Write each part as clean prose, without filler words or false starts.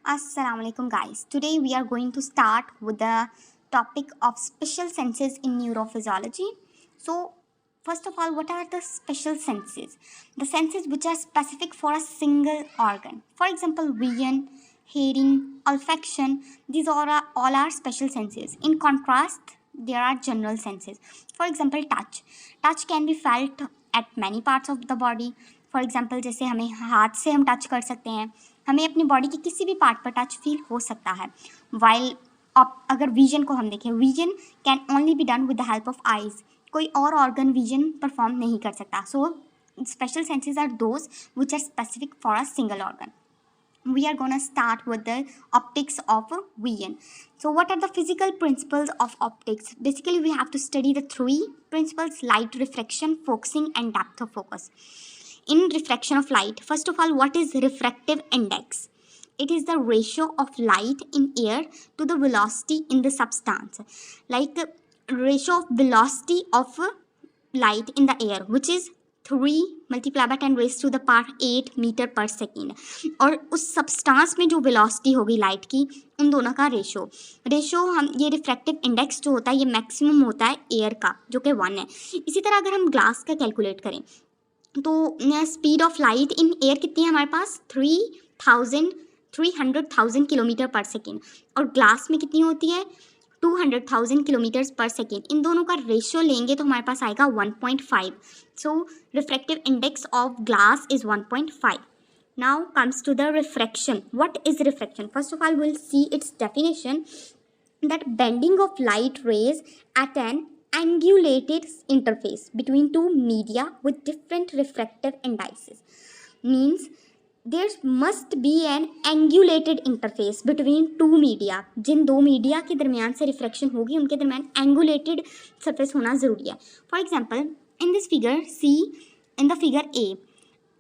Assalamualaikum guys. Today we are going to start with the topic of special senses in neurophysiology. So first of all, what are the special senses? The senses which are specific for a single organ. For example, vision, hearing, olfaction. These all are special senses. In contrast, there are general senses. For example, touch. Touch can be felt at many parts of the body. For example जैसे हमें हाथ से हम touch कर सकते हैं, हमें अपनी बॉडी के किसी भी पार्ट पर टच फील हो सकता है. वाइल अगर विजन को हम देखें, vision can only be done with the help of eyes. कोई और ऑर्गन विजन परफॉर्म नहीं कर सकता. So special senses are those which are specific for a single organ. We are going to start with the optics of vision. So what are the physical principles of optics? Basically we have to study the three principles: light, refraction, focusing and depth of focus. In refraction of light, first of all, what is refractive index? It is the ratio of light in air to the velocity in the substance. Like ratio of velocity of light in the air, which is 3 multiplied by 10 raised to the power 8 metre पर second. और उस substance में जो velocity होगी light की, उन दोनों का रेशो हम ये रिफ्रैक्टिव इंडेक्स जो होता है ये मैक्सिमम होता है एयर का, जो कि 1 है. इसी तरह अगर हम ग्लास का कैलकुलेट करें तो speed of light in air कितनी है हमारे पास? 300,000 किलोमीटर पर सेकेंड. और ग्लास में कितनी होती है? 200,000 किलोमीटर्स पर सेकेंड. इन दोनों का रेशियो लेंगे तो हमारे पास आएगा 1.5. So refractive index of glass is 1.5. Now comes to the refraction. What is refraction? First of all will see its definition, that bending of light rays at an angulated interface between two media with different refractive indices. Means there must be an angulated interface between two media. जिन दो media के दरमियान से refraction होगी उनके दरमियान angulated surface होना ज़रूरी है. For example, in this figure, see in the figure A,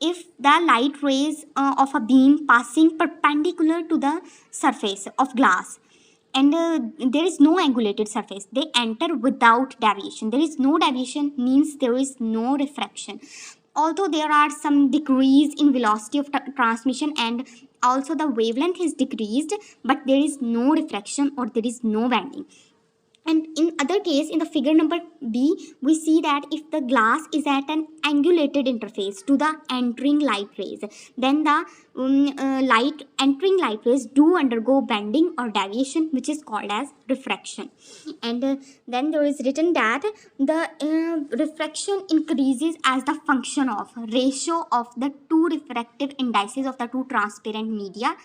if the light rays of a beam passing perpendicular to the surface of glass and there is no angulated surface, they enter without deviation. There is no deviation means there is no refraction. Although there are some decrease in velocity of transmission and also the wavelength is decreased, but there is no refraction or there is no bending. And in other case, in the figure number B, we see that if the glass is at an angulated interface to the entering light rays, then the entering light rays do undergo bending or deviation, which is called as refraction. And then there is written that the refraction increases as the function of ratio of the two refractive indices of the two transparent media.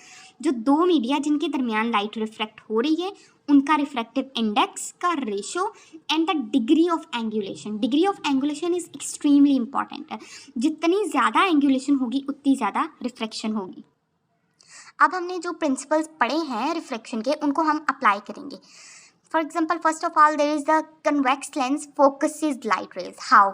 जो दो media जिनके दरमियान light refract हो रही है उनका refractive index का ratio and the degree of angulation. Degree of angulation is extremely important है. जितनी ज़्यादा एंगुलेशन होगी उतनी ज़्यादा रिफ्रैक्शन होगी. अब हमने जो प्रिंसिपल्स पढ़े हैं रिफ्रैक्शन के उनको हम अप्लाई करेंगे. For example, first of all there is the convex lens focuses light rays. How?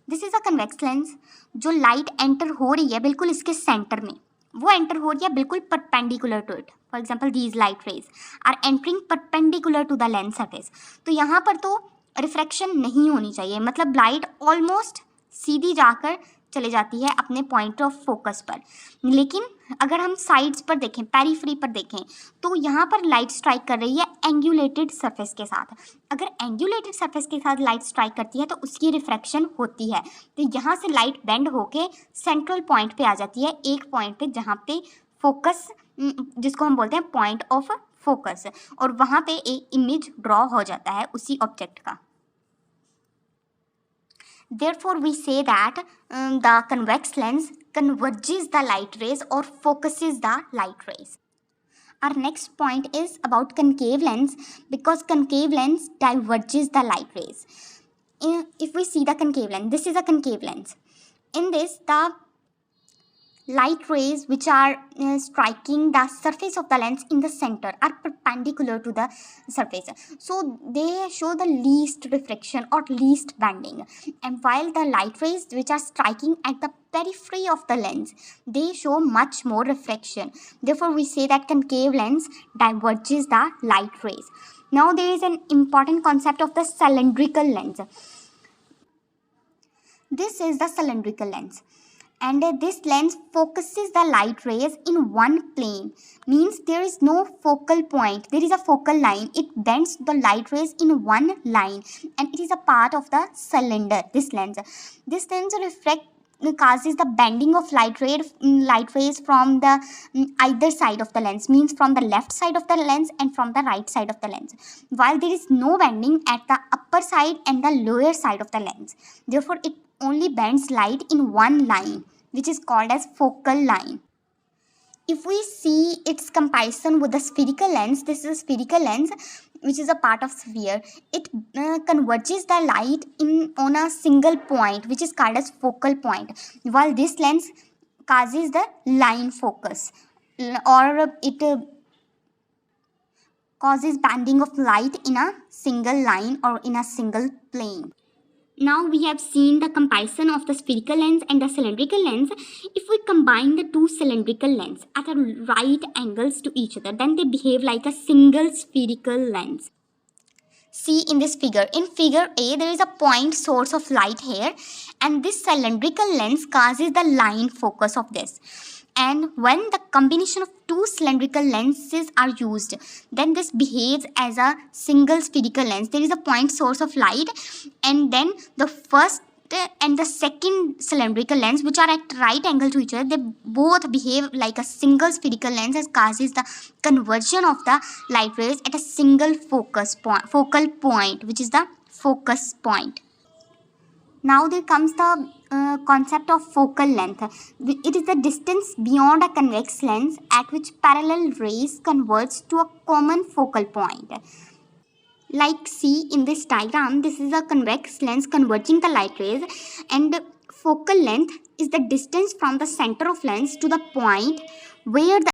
This is a convex lens. जो लाइट एंटर हो रही है बिल्कुल इसके सेंटर में, वो एंटर हो रही है बिल्कुल perpendicular to it. For example, these light rays are entering perpendicular to the lens surface. तो यहाँ पर तो रिफ्रैक्शन नहीं होनी चाहिए, मतलब लाइट ऑलमोस्ट सीधी जाकर चले जाती है अपने पॉइंट ऑफ फोकस पर. लेकिन अगर हम साइड्स पर देखें, पेरीफ्री पर देखें, तो यहाँ पर लाइट स्ट्राइक कर रही है एंगुलेटेड सरफेस के साथ. अगर एंगुलेटेड सरफेस के साथ लाइट स्ट्राइक करती है तो उसकी रिफ्रैक्शन होती है. तो यहाँ से लाइट बेंड होके सेंट्रल पॉइंट पे आ जाती है, एक पॉइंट पे जहाँ पे फोकस, जिसको हम बोलते हैं पॉइंट ऑफ फोकस, और वहाँ पे एक इमेज ड्रॉ हो जाता है उसी ऑब्जेक्ट का. Therefore, we say that the convex lens converges the light rays or focuses the light rays. Our next point is about concave lens, because concave lens diverges the light rays. If we see the concave lens, this is a concave lens. In this, the light rays which are striking the surface of the lens in the center are perpendicular to the surface, so they show the least refraction or least bending. And while the light rays which are striking at the periphery of the lens, they show much more refraction. Therefore, we say that concave lens diverges the light rays. Now there is an important concept of the cylindrical lens. This is the cylindrical lens. And this lens focuses the light rays in one plane, means there is no focal point, there is a focal line. It bends the light rays in one line, and it is a part of the cylinder. This lens reflect causes the bending of light rays from the either side of the lens, means from the left side of the lens and from the right side of the lens, while there is no bending at the upper side and the lower side of the lens. Therefore it only bends light in one line, which is called as focal line. If we see its comparison with the spherical lens, this is a spherical lens which is a part of sphere. It converges the light on a single point, which is called as focal point, while this lens causes the line focus, or it causes bending of light in a single line or in a single plane. Now we have seen the comparison of the spherical lens and the cylindrical lens. If we combine the two cylindrical lenses at a right angles to each other, then they behave like a single spherical lens. See in this figure. In figure A, there is a point source of light here, and this cylindrical lens causes the line focus of this. And when the combination of two cylindrical lenses are used, then this behaves as a single spherical lens. There is a point source of light, and then the first and the second cylindrical lens, which are at right angle to each other, they both behave like a single spherical lens, as causes the conversion of the light rays at a single focal point, which is the focus point. Now there comes the concept of focal length. It is the distance beyond a convex lens at which parallel rays converge to a common focal point. Like see in this diagram, this is a convex lens converging the light rays, and focal length is the distance from the center of lens to the point where the